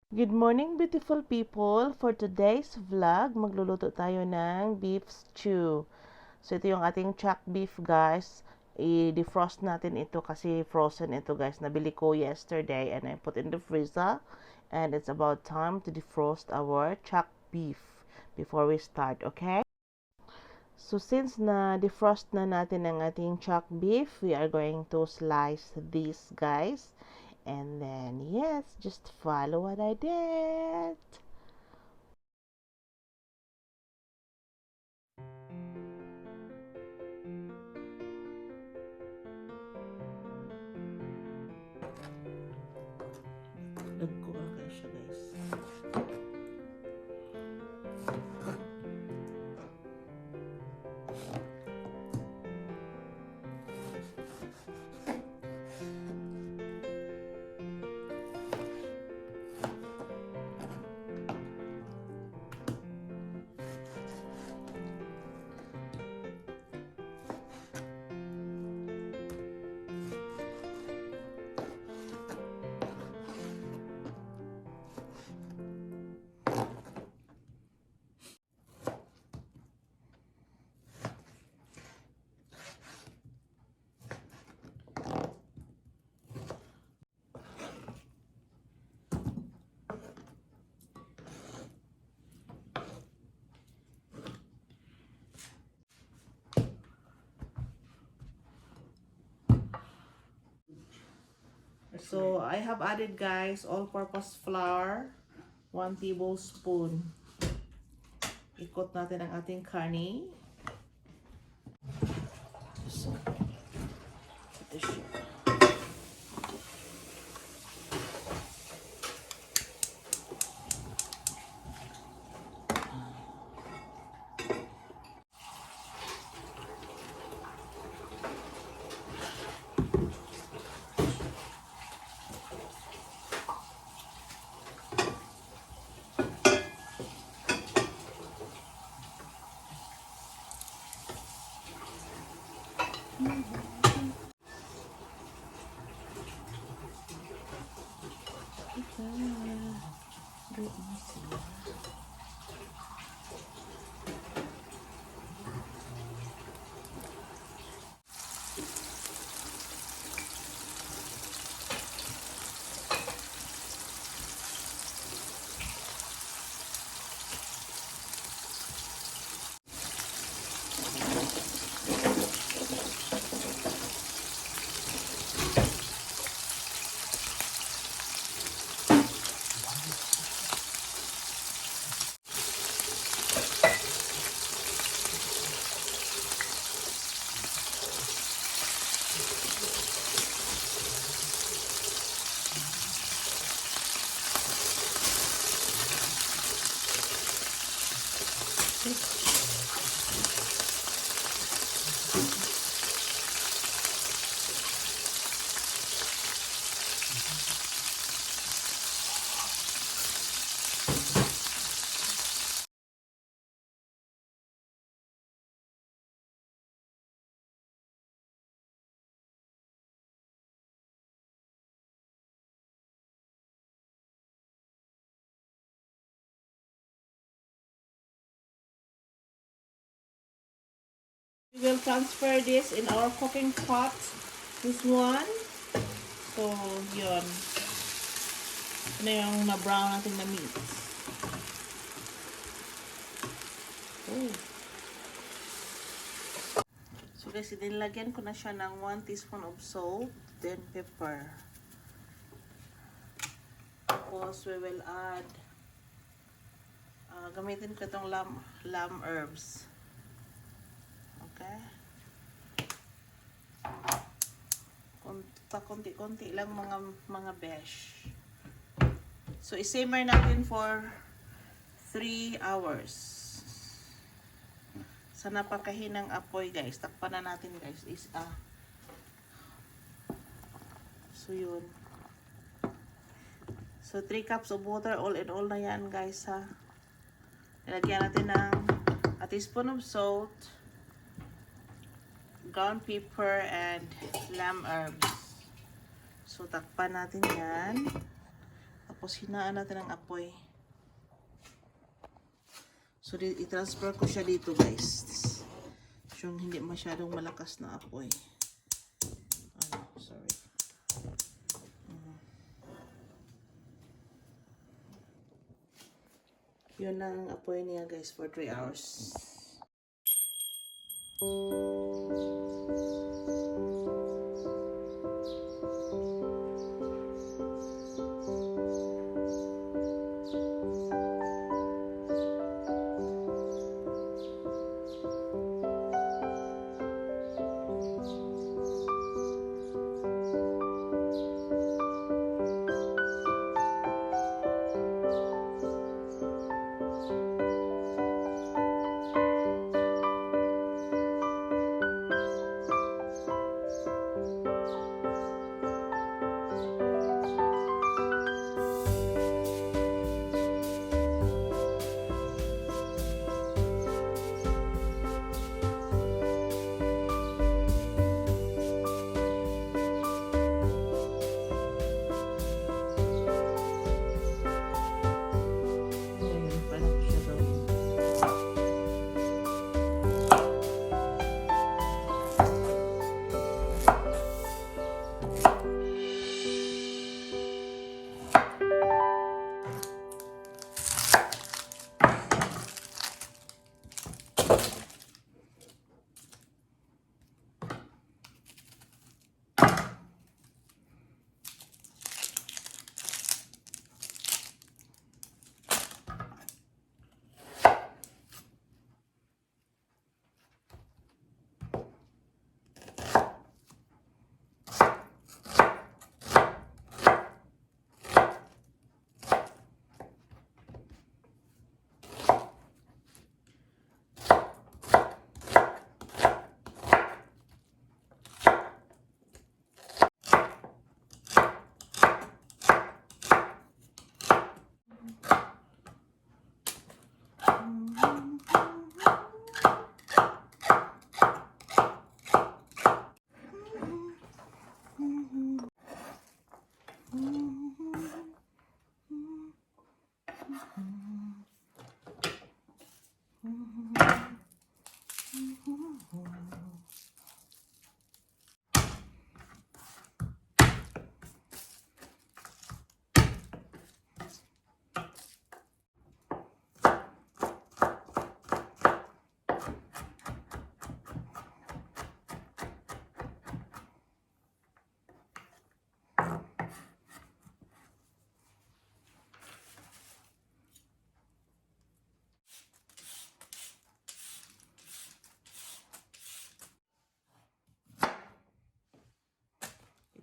Good morning, beautiful people. For today's vlog, magluluto tayo ng beef stew. So, ito yung ating chuck beef, guys. I-defrost natin ito kasi frozen ito, guys. Nabili ko yesterday and I put in the freezer. And it's about time to defrost our chuck beef before we start, okay? So, since na-defrost na natin ang ating chuck beef, we are going to slice this, guys. And then, yes, just follow what I did. Nagko na kayo siya, guys. So, I have added, guys, all-purpose flour, 1 tablespoon. Ikot natin ang ating karne. So, ito siya. We will transfer this in our cooking pot. This one. So, yun. Ano yung na-brown natin na meat. Oh. So, guys, inilagyan ko na siya ng 1 teaspoon of salt, then pepper. Tapos, we will add, gamitin ko itong lamb herbs. Okay? Konti-konti lang mga besh. So, isimmer natin for 3 hours. Sa napakahinang apoy, guys. Takpan na natin, guys. So, yun. So, 3 cups of water, all in all na yan, guys, ha. Nilagyan natin ng a teaspoon of salt, ground pepper, and lamb herbs. So, takpan natin yan. Tapos hinaan natin ang apoy. So i-transfer ko siya dito, guys. Yung hindi masyadong malakas na apoy. Sorry. Yun ang apoy niya, guys, for 3 hours.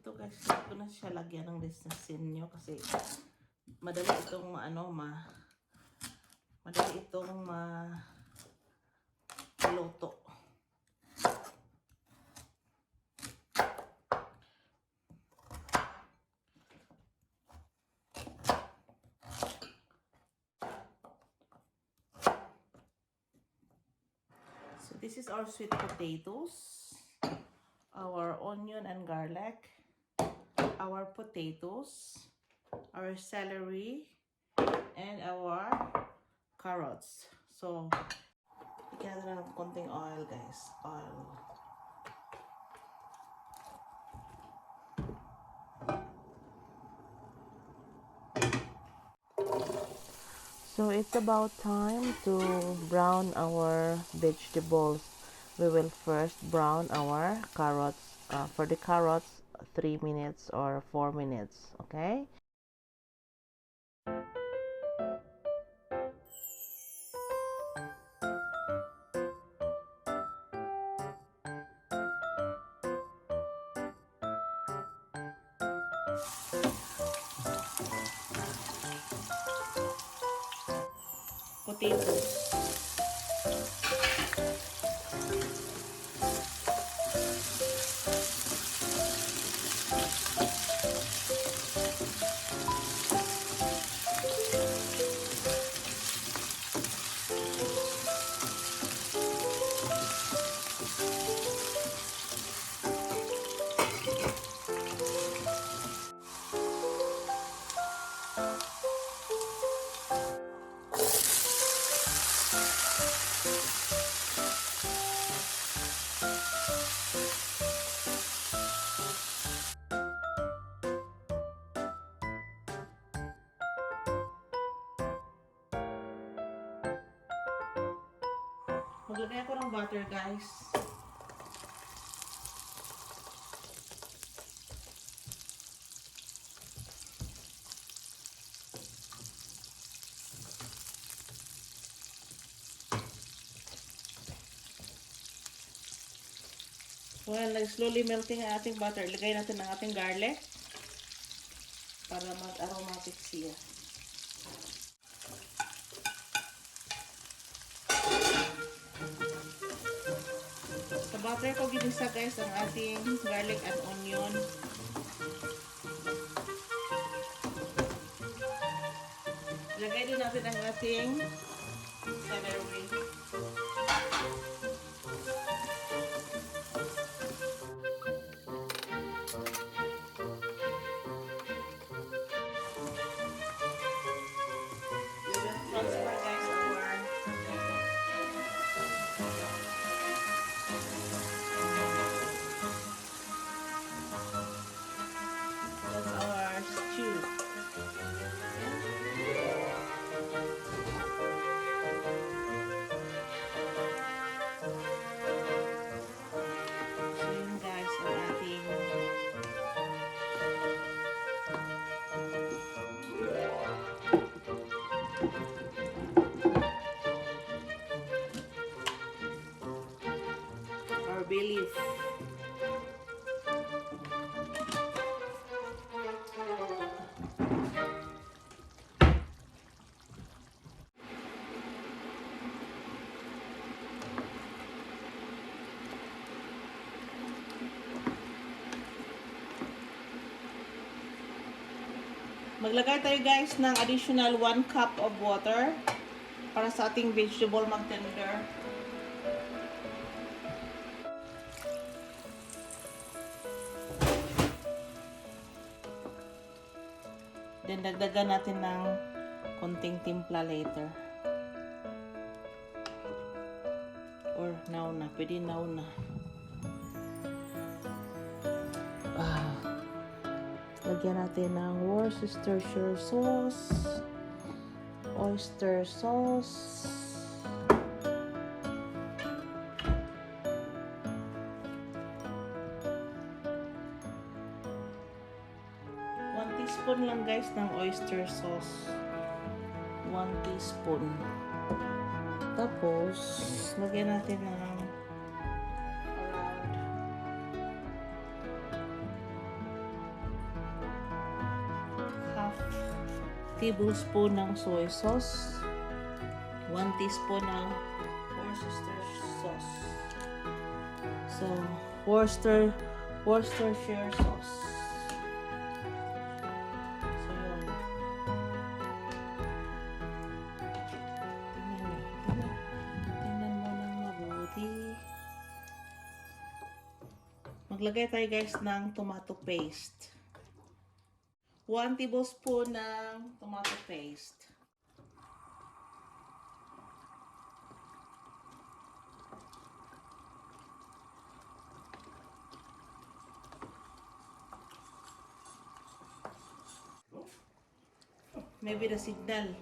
Ito, guys, hindi ko na siya lagyan ng listensinyo kasi madali itong luto. So this is our sweet potatoes, our onion and garlic, our potatoes, our celery, and our carrots. So, bigyan natin ng konting oil, guys. Oil. So, it's about time to brown our vegetables. We will first brown our carrots. For the carrots, 3 minutes or 4 minutes. Okay? Potatoes. Maglagay ako ng butter, guys. Well, slowly melting ang ating butter. Ilagay natin ang ating garlic para mag-aromatic siya. Sa butter ko ginisa, guys, ang ating garlic and onion. Ilagay din natin ang ating celery. Bay leaf. Maglagay tayo, guys, ng additional 1 cup of water para sa ating vegetable mag-tender. Then, dagdagan natin ng konting timpla later. Or now na. Pwede now na. Lagyan natin ng worcestershire sauce. Oyster sauce. Teaspoon lang, guys, ng oyster sauce. 1 teaspoon. Tapos, lagyan natin ng around half tablespoon ng soy sauce. 1 teaspoon ng worcestershire sauce. So, worcestershire sauce. Maglagay tayo, guys, ng tomato paste. 1 tablespoon ng tomato paste. Maybe the signal.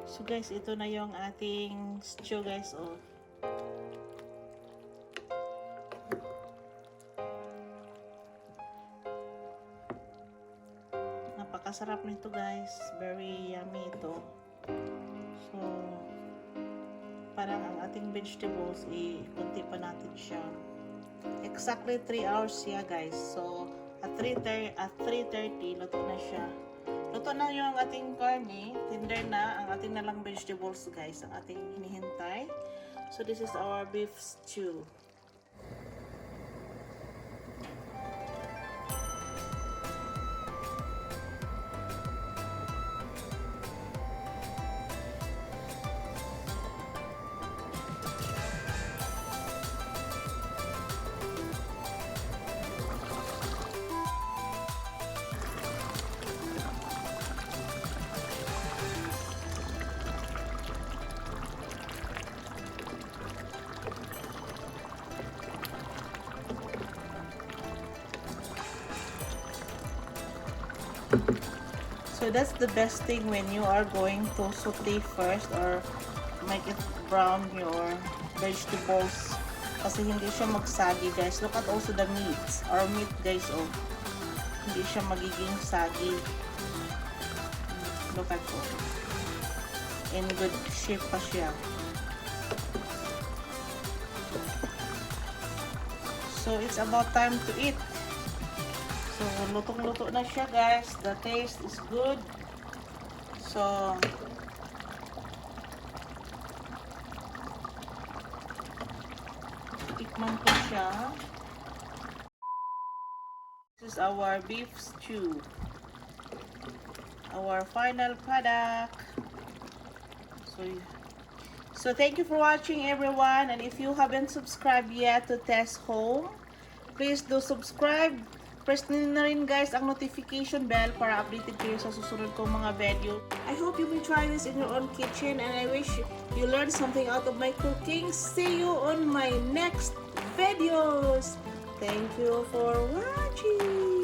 So guys, ito na yung ating stew, guys. Oh. Napakasarap nito, guys. Very yummy ito. So, parang ang ating vegetables, kunti pa natin siya. Exactly 3 hours siya, guys. So, at 3:30, luto na siya. Luto na yung ating karne, tender na, ang ating nalang vegetables, guys, ang ating hinihintay. So, this is our beef stew. So that's the best thing when you are going to saute first or make it brown your vegetables. Kasi hindi siya magsagi, guys. Look at also the meats. Our meat, guys, oh. Hindi siya magiging sagi. Look at it. In good shape pa siya. So it's about time to eat. So, lutong-luto na siya, guys. The taste is good. So, tikman ko siya. This is our beef stew. Our final product. So thank you for watching, everyone. And if you haven't subscribed yet to Tess Home, please do subscribe. Press nyo na rin, guys, ang notification bell para updated kayo sa susunod kong mga video. I hope you will try this in your own kitchen and I wish you learned something out of my cooking. See you on my next videos. Thank you for watching.